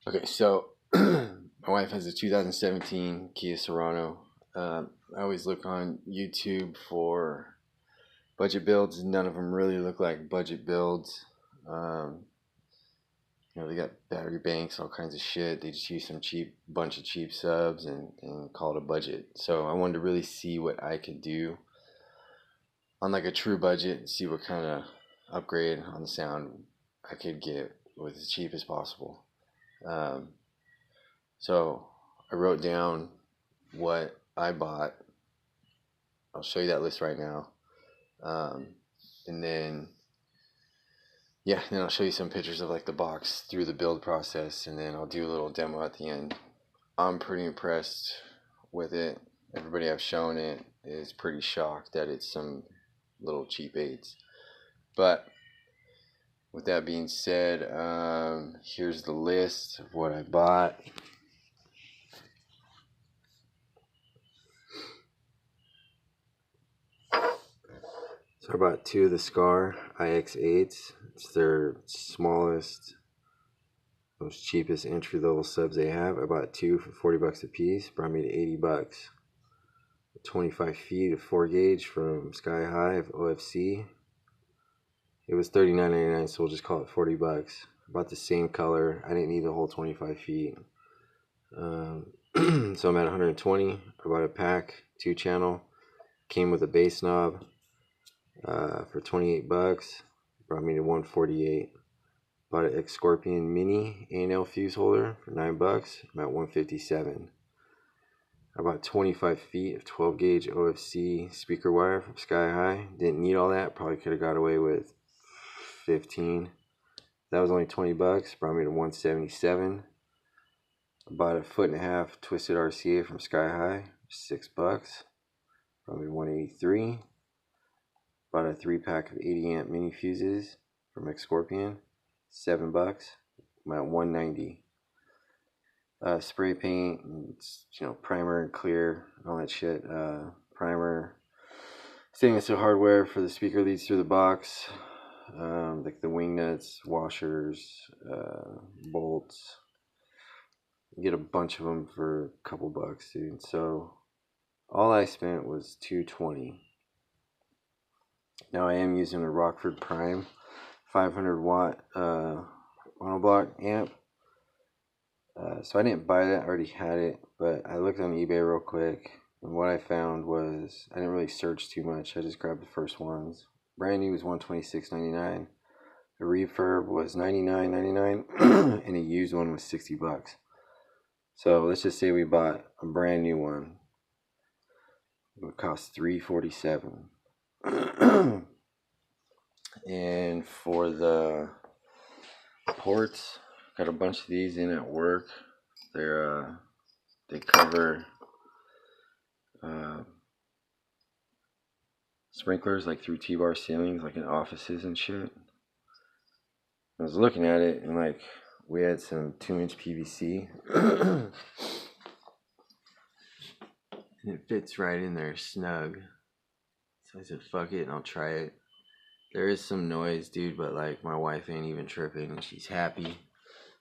Okay, so my wife has a 2017 Kia Sereno. I always look on YouTube for budget builds. None of them really look like budget builds. Um, they got battery banks, all kinds of shit. They just use some bunch of cheap subs and call it a budget. So I wanted to really see what I could do on like a true budget, see what kind of upgrade on the sound I could get with as cheap as possible. Um, So I wrote down what I bought. I'll show you that list right now. Um, and then, then I'll show you some pictures of like the box through the build process. And then I'll do a little demo at the end. I'm pretty impressed with it. Everybody I've shown it is pretty shocked that it's some little cheap aids. But with that being said, here's the list of what I bought. So I bought two of the Skar IX8's. It's their smallest, most cheapest entry level subs they have. I bought two for 40 bucks a piece. Brought me to 80 bucks. 25 feet of 4 gauge from Sky High of OFC. It was $39.99, so we'll just call it 40 bucks. I bought the same color. I didn't need the whole 25 feet. So I'm at 120. I bought a pack, 2-channel. Came with a bass knob. For 28 bucks, brought me to 148. Bought an Scorpion Mini A&L fuse holder for 9 bucks. I'm at 157. I bought 25 feet of 12 gauge OFC speaker wire from Sky High. Didn't need all that. Probably could have got away with 15. That was only 20 bucks. Brought me to 177. I bought a 1.5 twisted RCA from Sky High, 6 bucks. Brought me to 183. Bought a 3-pack of 80 amp mini fuses from Scorpion, 7 bucks. I'm at 190. Spray paint, primer and clear, all that shit. Primer, stainless steel hardware for the speaker leads through the box, like the wing nuts, washers, bolts. You get a bunch of them for a couple bucks, dude. So all I spent was $220. Now I am using a Rockford Prime 500 watt monoblock amp. So I didn't buy that, I already had it, but I looked on eBay real quick, and what I found was, I didn't really search too much, I just grabbed the first ones. Brand new was $126.99, the refurb was $99.99, and a used one was 60 bucks. So let's just say we bought a brand new one. It would cost $347. And for the ports, got a bunch of these in at work. They cover sprinklers like through T-bar ceilings, like in offices and shit. I was looking at it and like we had some 2-inch PVC. And it fits right in there snug. So I said fuck it and I'll try it. There is some noise, dude, but like my wife ain't even tripping and she's happy.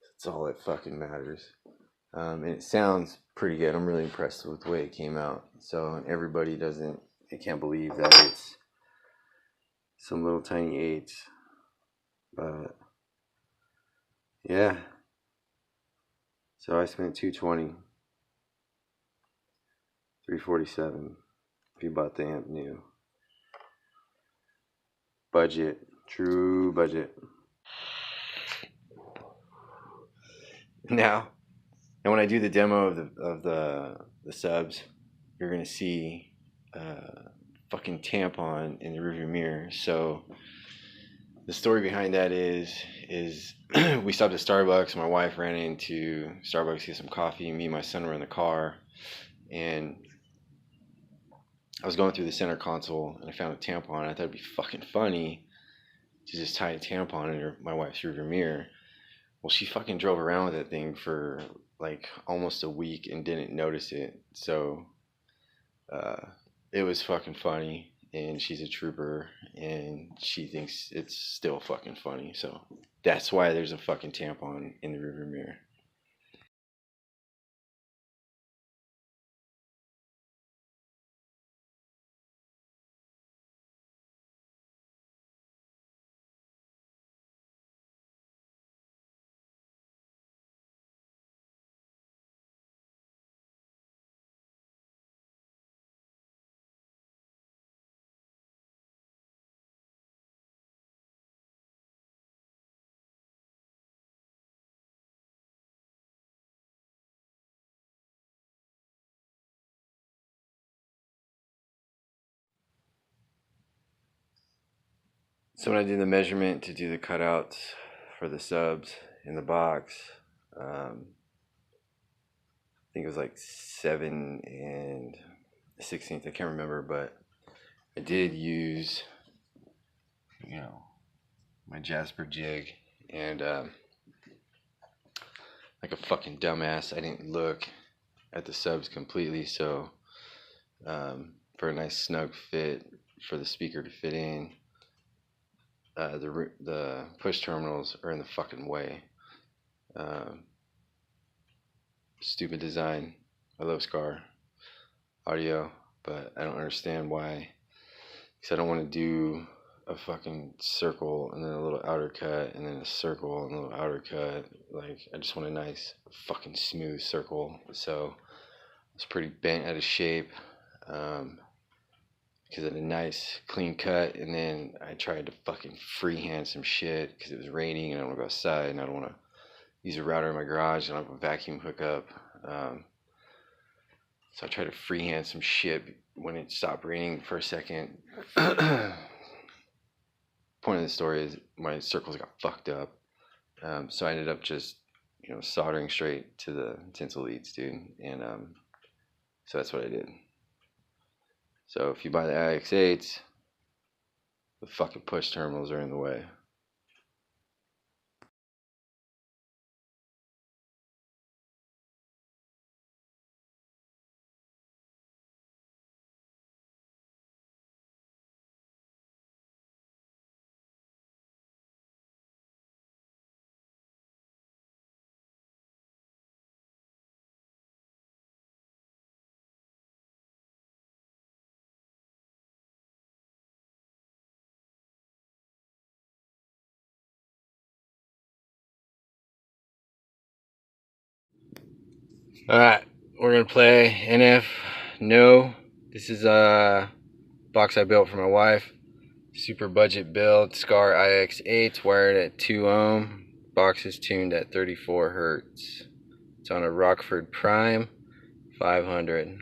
That's all that fucking matters. And it sounds pretty good. I'm really impressed with the way it came out. So everybody they can't believe that it's some little tiny 8s. But yeah. So I spent $220. $347 if you bought the amp new. Budget, true budget. Now, and when I do the demo of the subs, you're gonna see fucking tampon in the rearview mirror. So the story behind that is we stopped at Starbucks. My wife ran into Starbucks to get some coffee. Me and my son were in the car, and I was going through the center console and I found a tampon. I thought it'd be fucking funny to just tie a tampon in my wife's rearview mirror. Well, she fucking drove around with that thing for like almost a week and didn't notice it. So it was fucking funny, and she's a trooper and she thinks it's still fucking funny. So that's why there's a fucking tampon in the rearview mirror. So when I did the measurement to do the cutouts for the subs in the box, I think it was like 7 1/16. I can't remember, but I did use, you know, my Jasper jig, and like a fucking dumbass, I didn't look at the subs completely. So for a nice snug fit for the speaker to fit in, the push terminals are in the fucking way. Stupid design. I love Skar audio, but I don't understand why. Because I don't want to do a fucking circle and then a little outer cut and then a circle and a little outer cut. Like, I just want a nice fucking smooth circle. So it's pretty bent out of shape. Because I had a nice clean cut, and then I tried to fucking freehand some shit because it was raining and I don't want to go outside and I don't want to use a router in my garage and I don't have a vacuum hookup. So I tried to freehand some shit when it stopped raining for a second. Point of the story is my circles got fucked up. So I ended up just, you know, soldering straight to the tinsel leads, dude. And so that's what I did. So if you buy the IX8's, the fucking push terminals are in the way. Alright, we're gonna play NF No. This is a box I built for my wife. Super budget build, Skar IX8, wired at 2 ohm. Box is tuned at 34 hertz. It's on a Rockford Prime 500.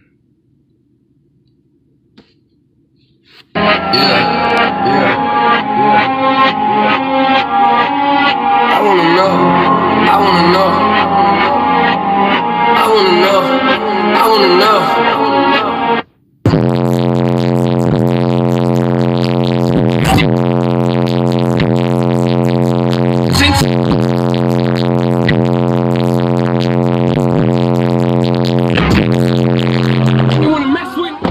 I wanna know. I wanna know. I wanna know, I wanna know. You wanna mess with me?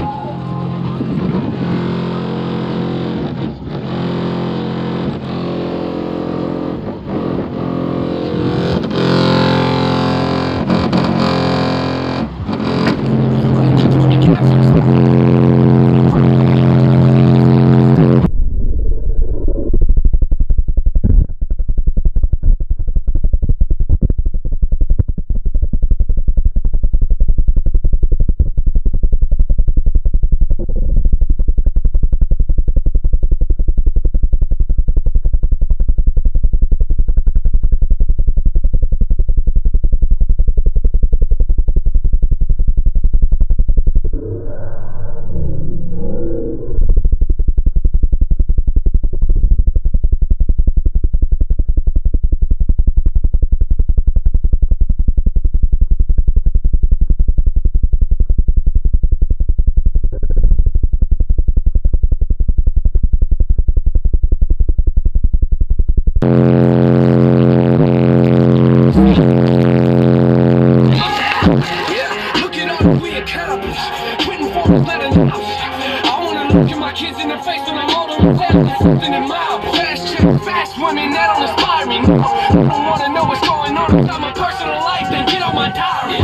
Something in my fast chick, fast women that don't inspire me. No, I don't wanna know what's going on inside my personal life. Then get on my diary.